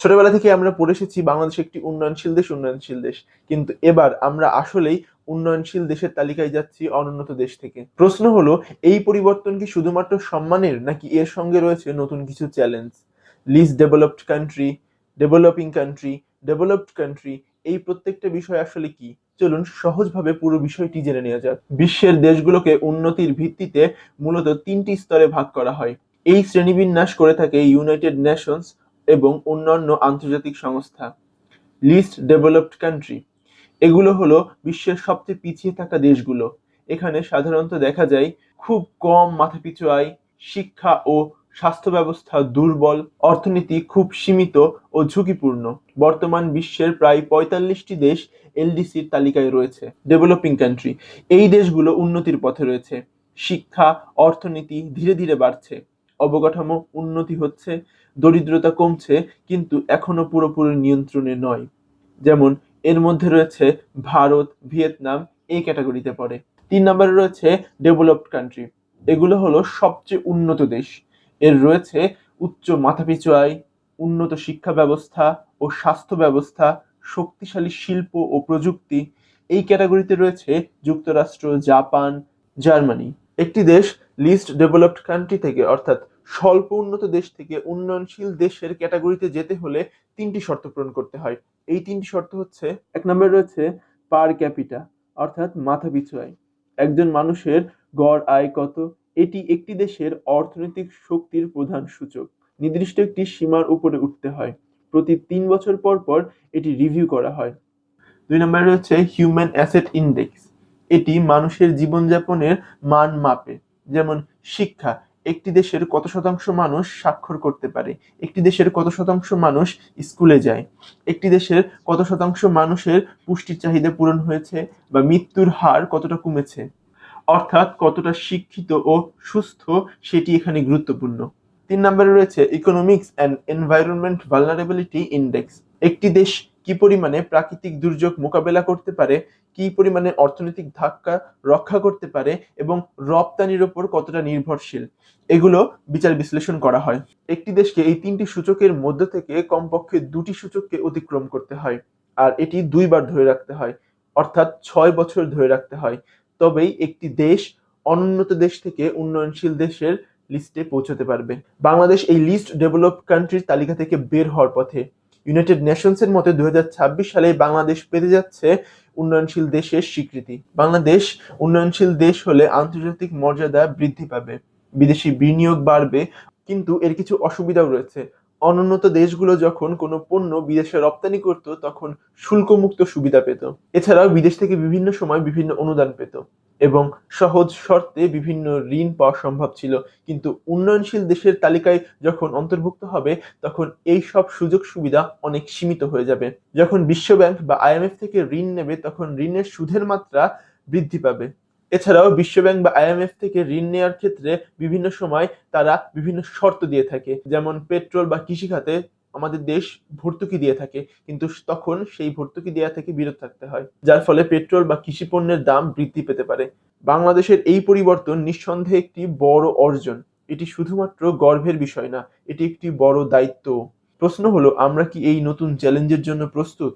ছোটবেলা থেকে আমরা পড়ে এসেছি বাংলাদেশ একটি উন্নয়নশীল দেশ। কিন্তু এবার আমরা আসলেই উন্নয়নশীল দেশের তালিকায় যাচ্ছি অনুন্নত দেশ থেকে। প্রশ্ন হলো, এই পরিবর্তন কি শুধুমাত্র সম্মানের, নাকি এর সঙ্গে রয়েছে নতুন কিছু challenge? List developed country, developing country, developed country, এই প্রত্যেকটা বিষয় আসলে কি? চলুন সহজভাবে পুরো বিষয়টি জেনে নেওয়া যাক। বিশ্বের দেশগুলোকে উন্নতির ভিত্তিতে মূলত তিনটি স্তরে ভাগ করা হয়। এই শ্রেণীবিন্যাস করে থাকে ইউনাইটেড নেশনস এবং অন্যান্য আন্তর্জাতিক সংস্থা। লিস্ট ডেভেলপড কান্ট্রি, এগুলো হলো বিশ্বের সবচেয়ে পিছিয়ে থাকা দেশগুলো। এখানে সাধারণত দেখা যায় খুব কম মাথাপিছু আয়, শিক্ষা ও স্বাস্থ্য ব্যবস্থা দুর্বল, অর্থনীতি খুব সীমিত ও ঝুঁকিপূর্ণ। বর্তমান বিশ্বের প্রায় ৪৫টি দেশ এলডিসির তালিকায় রয়েছে। ডেভেলপিং কান্ট্রি, এই দেশগুলো উন্নতির পথে রয়েছে। শিক্ষা, অর্থনীতি ধীরে ধীরে বাড়ছে, অবকাঠামো উন্নতি হচ্ছে, দরিদ্রতা কমছে, কিন্তু এখনো পুরোপুরি নিয়ন্ত্রণে নয়। যেমন এর মধ্যে রয়েছে ভারত, ভিয়েতনাম এই ক্যাটাগরিতে পড়ে। ৩ নম্বরে রয়েছে ডেভেলপড কান্ট্রি, এগুলো হলো সবচেয়ে উন্নত দেশ। এর রয়েছে উচ্চ মাথাপিছু আয়, উন্নত শিক্ষা ব্যবস্থা ও স্বাস্থ্য ব্যবস্থা, শক্তিশালী শিল্প ও প্রযুক্তি। এই ক্যাটাগরিতে রয়েছে যুক্তরাষ্ট্র, জাপান, জার্মানি। একটি দেশ লিস্ট ডেভেলপড কান্ট্রি থেকে অর্থাৎ স্বল্প উন্নত দেশ থেকে উন্নয়নশীল দেশের ক্যাটাগরিতে যেতে হলে ৩টি শর্ত পূরণ করতে হয়। এই ৩টি শর্ত হচ্ছে, ১ নম্বরে রয়েছে পার ক্যাপিটা অর্থাৎ মাথাপিছু আয়। একজন মানুষের গড় আয় কত? এটি একটি দেশের অর্থনৈতিক শক্তির প্রধান সূচক। নির্দিষ্ট একটি সীমার উপরে উঠতে হয়। প্রতি ৩ বছর পর পর এটি রিভিউ করা হয়। ২ নম্বরে রয়েছে হিউম্যান অ্যাসেট ইনডেক্স। এটি মানুষের জীবনযাপনের মান মাপে। যেমন শিক্ষা, একটি দেশের কত শতাংশ মানুষ স্বাক্ষর করতে পারে, একটি দেশের কত শতাংশ মানুষ স্কুলে যায়, একটি দেশের কত শতাংশ মানুষের পুষ্টির চাহিদা পূরণ হয়েছে বা মৃত্যুর হার কতটা কমেছে, অর্থাৎ কতটা শিক্ষিত ও সুস্থ সেটি এখানে গুরুত্বপূর্ণ। ৩ নম্বরে রয়েছে economics and environment vulnerability index. একটি দেশ কি পরিমাণে প্রাকৃতিক দুর্যোগ মোকাবেলা করতে পারে, কি পরিমাণে অর্থনৈতিক ধাক্কা রক্ষা করতে পারে এবং রপ্তানির ওপর কতটা নির্ভরশীল, এগুলো বিচার বিশ্লেষণ করা হয়। একটি দেশকে এই ৩টি সূচকের মধ্য থেকে কমপক্ষে ২টি সূচককে অতিক্রম করতে হয়, আর এটি ২ বার ধরে রাখতে হয়, অর্থাৎ ৬ বছর ধরে রাখতে হয়। তবেই একটি দেশ অনুন্নত দেশ থেকে উন্নয়নশীল দেশের লিস্টে পৌঁছতে পারবে। বাংলাদেশ এই লিস্ট ডেভেলপড কান্ট্রির তালিকা থেকে বের হওয়ার পথে। ইউনাইটেড নেশনসের মতে ২০২৬ সালে বাংলাদেশ পেতে যাচ্ছে উন্নয়নশীল দেশের স্বীকৃতি। বাংলাদেশ উন্নয়নশীল দেশ হলে আন্তর্জাতিক মর্যাদা বৃদ্ধি পাবে, বিদেশি বিনিয়োগ বাড়বে, কিন্তু এর কিছু অসুবিধাও রয়েছে। অনুন্নত দেশগুলো যখন কোনো পণ্য বিদেশে রপ্তানি করত তখন শুল্কমুক্ত সুবিধা পেত। এছাড়াও বিদেশ থেকে বিভিন্ন সময় বিভিন্ন অনুদান পেত এবং সহজ শর্তে বিভিন্ন ঋণ পাওয়া সম্ভব ছিল। কিন্তু উন্নয়নশীল দেশের তালিকায় যখন অন্তর্ভুক্ত হবে তখন এই সব সুযোগ সুবিধা অনেক সীমিত হয়ে যাবে। যখন বিশ্বব্যাংক বা আইএমএফ থেকে ঋণ নেবে তখন ঋণের সুদের মাত্রা বৃদ্ধি পাবে। এছাড়াও বিশ্বব্যাংক বা আইএমএফ থেকে ঋণ নেওয়ার ক্ষেত্রে বিভিন্ন সময় তারা বিভিন্ন শর্ত দিয়ে থাকে, যেমন পেট্রোল বা কৃষি খাতে আমাদের দেশ ভর্তুকি দিয়ে থাকে, কিন্তু তখন সেই ভর্তুকি দেওয়া থেকে বিরত থাকতে হয়, যার ফলে পেট্রোল বা কৃষি পণ্যের দাম বৃদ্ধি পেতে পারে। বাংলাদেশের এই পরিবর্তন নিঃসন্দেহে একটি বড় অর্জন। এটি শুধুমাত্র গর্বের বিষয় না, এটি একটি বড় দায়িত্ব। প্রশ্ন হলো, আমরা কি এই নতুন চ্যালেঞ্জের জন্য প্রস্তুত?